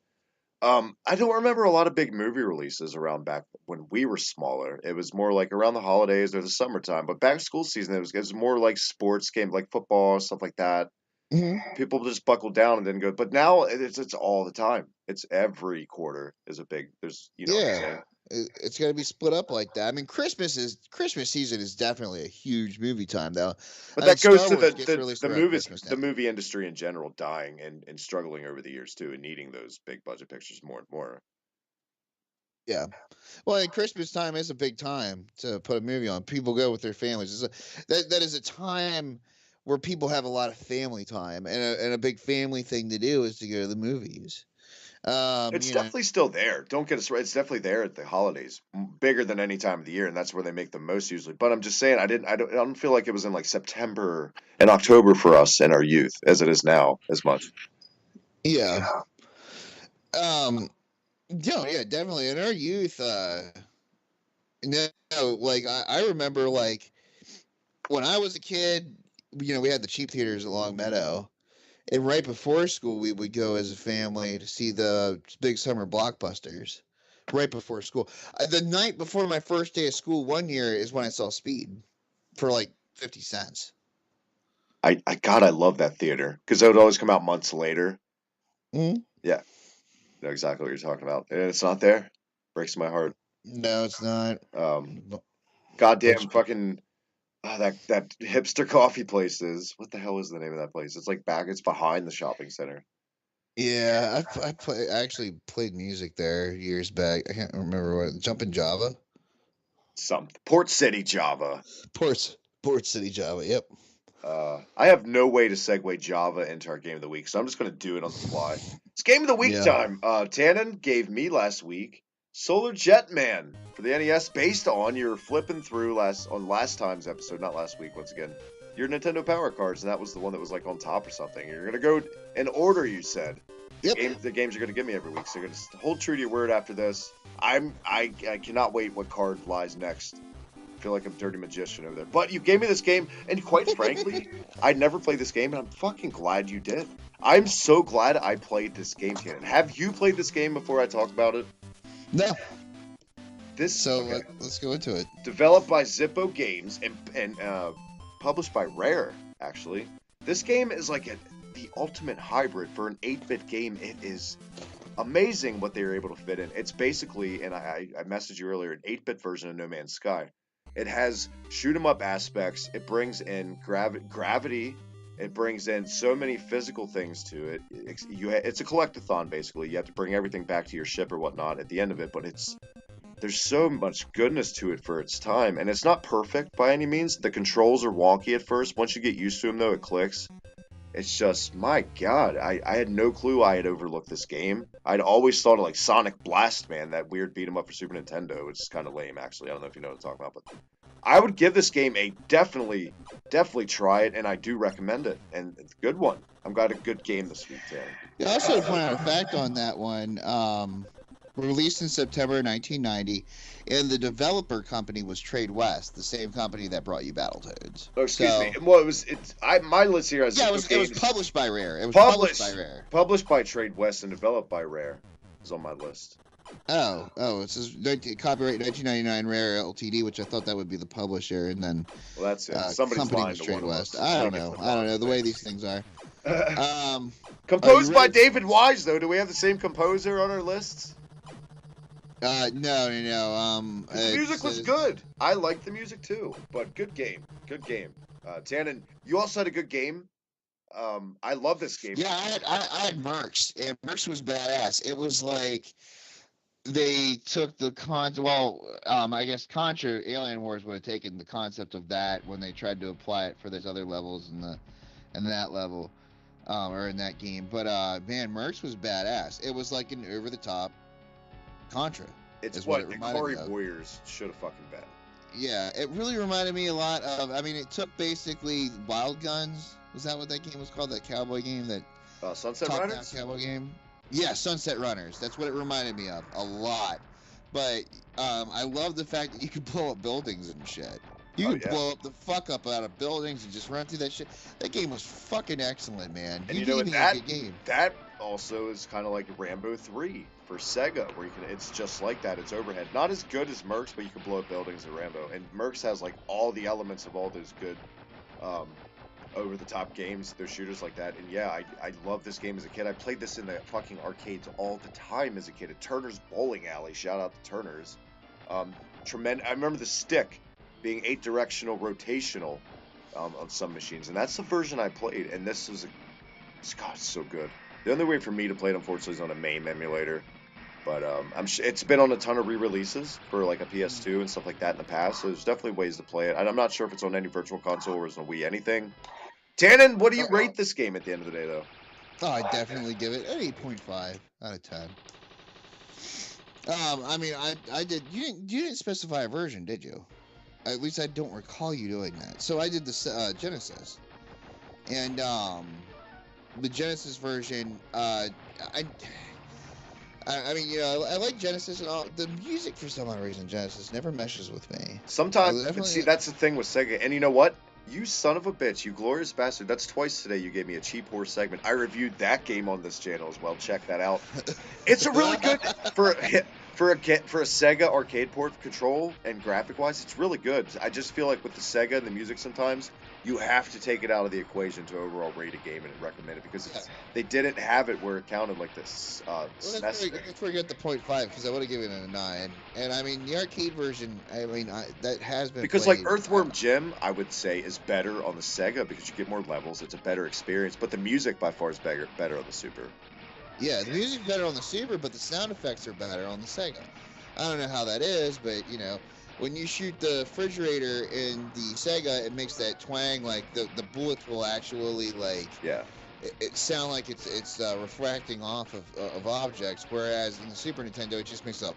I don't remember a lot of big movie releases around back when we were smaller. It was more like around the holidays or the summertime. But back to school season, it was more like sports games, like football, stuff like that. Mm-hmm. People just buckle down and then go. But now it's all the time. It's every quarter is a big. There's What I'm saying? It's going to be split up like that. I mean, Christmas season is definitely a huge movie time, though. But I that mean, goes Star to Wars gets released around movies, Christmas the now. movie industry in general dying and struggling over the years too, and needing those big budget pictures more and more. Yeah. Well, and Christmas time is a big time to put a movie on. People go with their families. That is a time where people have a lot of family time, and a big family thing to do is to go to the movies. It's definitely still there. Don't get us right. It's definitely there at the holidays, bigger than any time of the year, and that's where they make the most usually. But I'm just saying, I don't feel like it was in like September and October for us in our youth as it is now as much. Yeah. Yeah, definitely. In our youth, like I remember, like when I was a kid, you know, we had the cheap theaters at Long Meadow, and right before school, we would go as a family to see the big summer blockbusters. Right before school, the night before my first day of school, one year is when I saw Speed for like 50 cents. God, I love that theater because it would always come out months later. Mm-hmm. Yeah, I know exactly what you're talking about, and it's not there. Breaks my heart. No, it's not. Goddamn fucking that hipster coffee place is. What the hell is the name of that place? It's like it's behind the shopping center. Yeah, I actually played music there years back. I can't remember what. Jumpin' Java. Port City Java. Port City Java. Yep. I have no way to segue Java into our game of the week, so I'm just going to do it on the fly. It's game of the week time. Tannen gave me last week Solar Jetman for the NES, based on your flipping through last time's episode, not last week. Once again, your Nintendo Power Cards, and that was the one that was like on top or something. You're going to go in order, you said. Yep. The games you're going to give me every week, so you're going to hold true to your word after this. I cannot wait what card lies next. I feel like I'm a dirty magician over there. But you gave me this game, and quite frankly, I'd never played this game, and I'm fucking glad you did. I'm so glad I played this game, Tannen. Have you played this game before I talk about it? No. Okay. Let's go into it. Developed by Zippo Games and published by Rare, actually. This game is like the ultimate hybrid for an 8-bit game. It is amazing what they were able to fit in. It's basically, and I messaged you earlier, an 8-bit version of No Man's Sky. It has shoot 'em up aspects. It brings in gravity. It brings in so many physical things to it. It's a collectathon, basically. You have to bring everything back to your ship or whatnot at the end of it, but there's so much goodness to it for its time, and it's not perfect by any means. The controls are wonky at first. Once you get used to them, though, it clicks. It's just, my God, I had no clue I had overlooked this game. I'd always thought of like Sonic Blast, man, that weird beat 'em up for Super Nintendo, which is kind of lame, actually. I don't know if you know what I'm talking about, but I would give this game a definitely try it, and I do recommend it. And it's a good one. I've got a good game this week, Tannen. Yeah, also to point out a fact on that one, released in September 1990, and the developer company was Trade West, the same company that brought you Battletoads. Oh, excuse me. Well, my list here has it was published by Rare. It was published by Rare. Published by Trade West and developed by Rare is on my list. Oh, it says copyright 1999 Rare Ltd, which I thought that would be the publisher, and then well, that's it. Somebody's company lying was to Trade one of West. us. I don't know the way these things are. Are Composed you by ready? David Wise, though. Do we have the same composer on our lists? No. Because the music was good. I liked the music too, but good game. Good game. Tannen, you also had a good game. I love this game. Yeah, I had Mercs, and Mercs was badass. It was like they took the I guess Contra Alien Wars would have taken the concept of that when they tried to apply it for those other levels in that level, or in that game. But man, Mercs was badass. It was like an over the top Contra. It's what what it reminded me Ikari of. Warriors should have fucking been. Yeah, it really reminded me a lot of. I mean, it took basically Wild Guns. Was that what that game was called? That cowboy game, that Sunset top-down Riders? cowboy game. Yeah, Sunset Runners. That's what it reminded me of a lot. But I love the fact that you can blow up buildings and shit. You can blow up the fuck up out of buildings and just run through that shit. That game was fucking excellent, man. And you know what? That also is kind of like Rambo 3 for Sega, where it's just like that. It's overhead. Not as good as Mercs, but you can blow up buildings in Rambo. And Mercs has like all the elements of all those good over the top games. They're shooters like that. And yeah, I love this game as a kid. I played this in the fucking arcades all the time as a kid. At Turner's Bowling Alley. Shout out to Turner's. Tremendous. I remember the stick being 8-directional rotational on some machines, and that's the version I played. And this was God, it's so good. The only way for me to play it, unfortunately, is on a MAME emulator. But it's been on a ton of re-releases for like a PS2 and stuff like that in the past. So there's definitely ways to play it. And I'm not sure if it's on any virtual console or is on Wii anything. Tannen, what do you rate this game at the end of the day, though? Oh, I definitely give it an 8.5 out of 10. I mean, I did. You didn't specify a version, did you? At least I don't recall you doing that. So I did the Genesis, and the Genesis version. I mean, you know, I like Genesis and all. The music, for some odd reason, Genesis never meshes with me. Sometimes, see, that's the thing with Sega. And you know what? You son of a bitch, you glorious bastard. That's twice today you gave me a cheap horse segment. I reviewed that game on this channel as well. Check that out. It's a really good for a Sega arcade port control and graphic wise. It's really good. I just feel like with the Sega and the music sometimes you have to take it out of the equation to overall rate a game and recommend it because they didn't have it where it counted like this. That's where you get the 0.5 because I would have given it a 9. And I mean the arcade version. I mean that has been because played, like Earthworm Jim, I would say is better on the Sega because you get more levels. It's a better experience, but the music by far is better on the Super. Yeah, the music's better on the Super, but the sound effects are better on the Sega. I don't know how that is, but you know, when you shoot the refrigerator in the Sega, it makes that twang. Like the bullets will actually like it sound like it's refracting off of objects, whereas in the Super Nintendo it just makes up.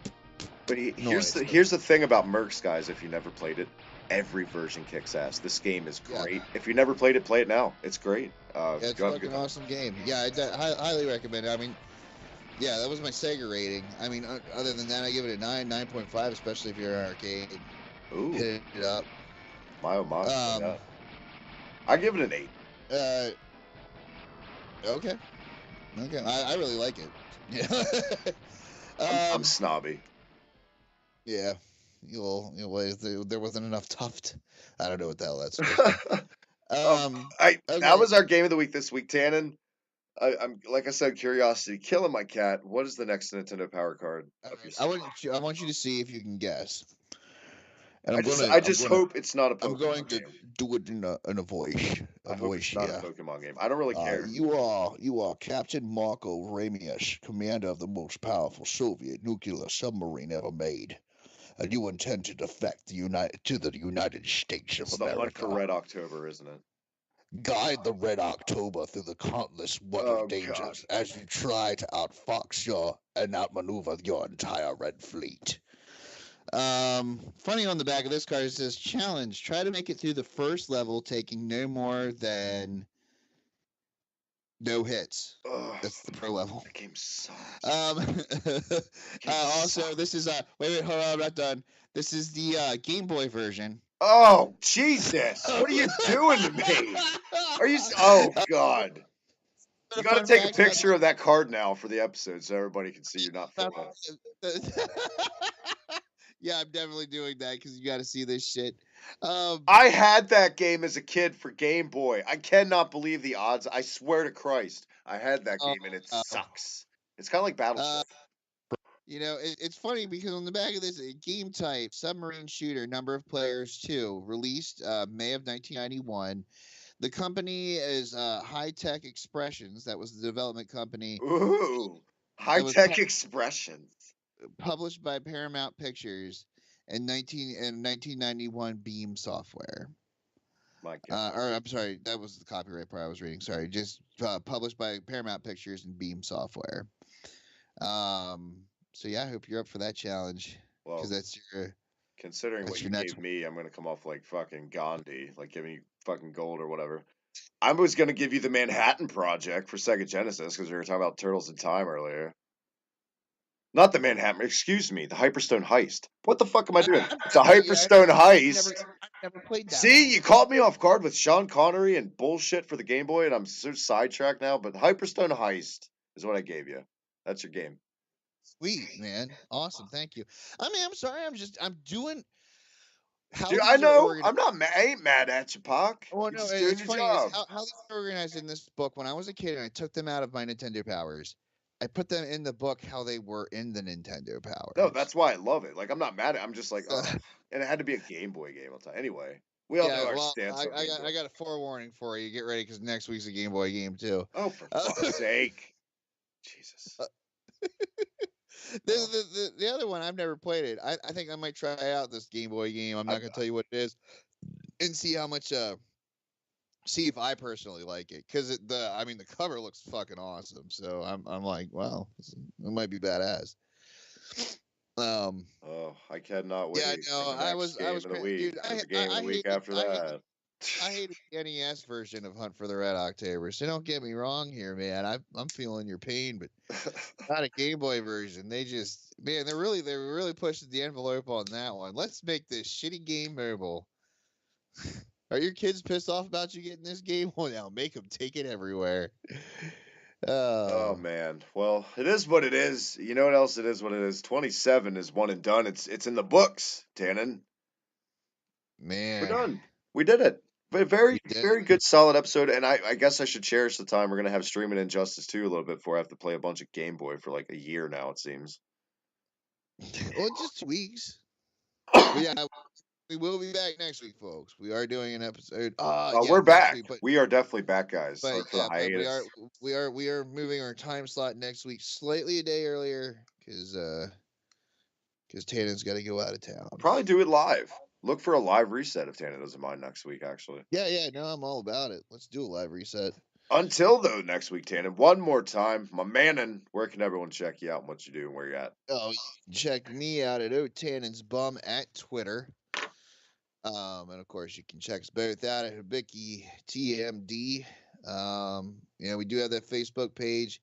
But here's the thing about Mercs, guys. If you never played it, every version kicks ass. This game is great. Yeah. If you never played it, play it now. It's great. It's a fucking awesome game. Yeah, I highly recommend it. I mean, yeah, that was my Sega rating. I mean, other than that, I give it a 9.5, especially if you're an arcade. Ooh. Hit it up. My oh my. Yeah. I give it an 8. Okay. I really like it. Yeah. I'm snobby. Yeah. There wasn't enough tuft. I don't know what the hell that's okay. That was our game of the week this week, Tannen. I'm like I said, curiosity killing my cat. What is the next Nintendo Power card? I want you to see if you can guess. And I just hope it's not a Pokemon game. I'm going to do it in a voice. I hope it's not a Pokemon game. I don't really care. You are Captain Marco Ramius, commander of the most powerful Soviet nuclear submarine ever made. And you intend to defect to the United States of America. It's the hunt for Red October, isn't it? Guide the Red October through the countless water dangers as you try to outfox and outmaneuver your entire Red Fleet. Funny on the back of this card, it says, challenge, try to make it through the first level, taking no more than no hits. That's the pro level. The game sucks. Also, this is, wait, hold on, I'm not done. This is the Game Boy version. Oh, Jesus. What are you doing to me? Oh, God. You got to take a picture of that card now for the episode so everybody can see you're not full. Yeah, I'm definitely doing that because you got to see this shit. Um, I had that game as a kid for Game Boy. I cannot believe the odds. I swear to Christ, I had that oh, game and it wow. sucks. It's kind of like Battleship. It's funny because on the back of this, game type, submarine shooter, number of players, 2, released May of 1991. The company is High Tech Expressions. That was the development company. Ooh, high It was tech expressions. published by Paramount Pictures in 1991 Beam Software. My God. Or I'm sorry, that was the copyright part I was reading. Sorry, just published by Paramount Pictures and Beam Software. So yeah, I hope you're up for that challenge because Well, that's considering what you next gave one. me, I'm gonna come off like fucking Gandhi, like giving you fucking gold or whatever. I was gonna give you the Manhattan Project for Sega Genesis because we were talking about Turtles in Time earlier. Not the Manhattan, excuse me, the Hyperstone Heist. What the fuck am I doing? It's a Hyperstone Heist. I never played that. See, you caught me off guard with Sean Connery and bullshit for the Game Boy, and I'm so sidetracked now. But Hyperstone Heist is what I gave you. That's your game. Sweet, man. Awesome. Thank you. I mean, I'm sorry. I'm doing how Dude, I these are know. organized. I'm not mad. I ain't mad at you, Pac. Oh You're no, just doing it's your funny is job. how these are organized in this book. When I was a kid and I took them out of my Nintendo powers, I put them in the book how they were in the Nintendo No, powers. that's why I love it. Like, I'm not mad at it. I'm just like, So, and it had to be a Game Boy game all the time. Anyway, we all know yeah, our well, stance on Game Boy. I got a forewarning for you. Get ready because next week's a Game Boy game too. Oh, for fuck's sake. Jesus. The other one I've never played it. I think I might try out this Game Boy game. I'm not gonna tell you what it is, and see how much see if I personally like it because the cover looks fucking awesome. So I'm like, wow, it might be badass. Oh, I cannot wait Yeah, for no, the next game of the week dude. or the game of the week after that. I hated the NES version of Hunt for the Red October. So don't get me wrong here, man. I'm feeling your pain, but not a Game Boy version. They just, man, they really pushing the envelope on that one. Let's make this shitty game mobile. Are your kids pissed off about you getting this game? Well, now make them take it everywhere. Oh man. Well, it is what it is. You know what else it is what it is? 27 is one and done. It's in the books, Tannen. We're man, done. We did it. But very, we did. very good, solid episode. And I guess I should cherish the time we're gonna have streaming Injustice 2 a little bit before I have to play a bunch of Game Boy for like a year now, it seems. Well, just 2 weeks. But yeah, we will be back next week, folks. We are doing an episode. Yeah, We're next back. week. But We are definitely back, guys. but Sorry for the yeah, but hiatus. we are moving our time slot next week slightly a day earlier because Tannen's got to go out of town. I'll probably do it live. Look for a live reset if Tannen doesn't mind next week, actually. Yeah, no, I'm all about it. Let's do a live reset. Until though next week, Tannen, one more time, my manin, where can everyone check you out and what you do and where you're at? Oh, you can check me out at Tannen's Bum at Twitter. And of course you can check us both out at Hibiki TMD. We do have that Facebook page.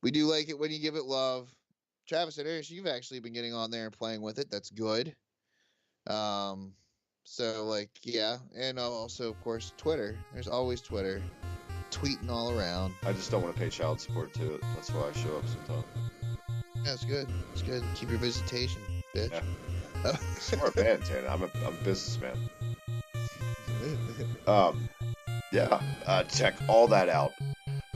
We do like it when you give it love. Travis and Eric, you've actually been getting on there and playing with it. That's good. So like, yeah, and also of course Twitter. There's always Twitter, tweeting all around. I just don't want to pay child support to it. That's why I show up sometimes. Yeah, it's good. It's good. Keep your visitation, bitch. Yeah. Smart man, Tannen. I'm a businessman. Check all that out.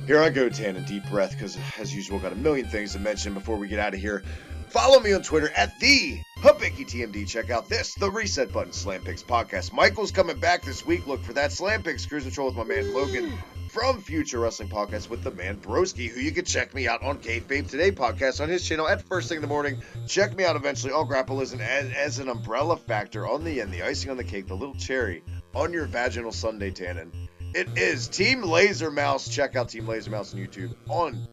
Here I go, Tannen, deep breath, because as usual, got a million things to mention before we get out of here. Follow me on Twitter at the HibikTMD. Check out the Reset Button Slam Picks podcast. Michael's coming back this week. Look for that Slam Picks Cruise Control with my man Logan from Future Wrestling Podcast with the man Broski, who you can check me out on Kayfabe Today podcast on his channel at first thing in the morning. Check me out eventually on Grappleism as an umbrella factor on the end, the icing on the cake, the little cherry on your vaginal sundae, Tannen. It is Team Laser Mouse. Check out Team Laser Mouse on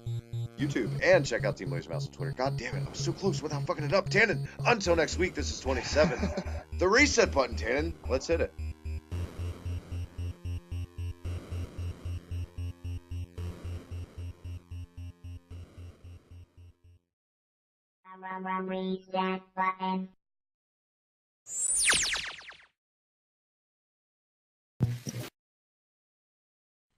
YouTube and check out Team Laser Mouse on Twitter. God damn it, I was so close without fucking it up. Tannen, until next week, this is 27. The reset button, Tannen. Let's hit it. Reset button.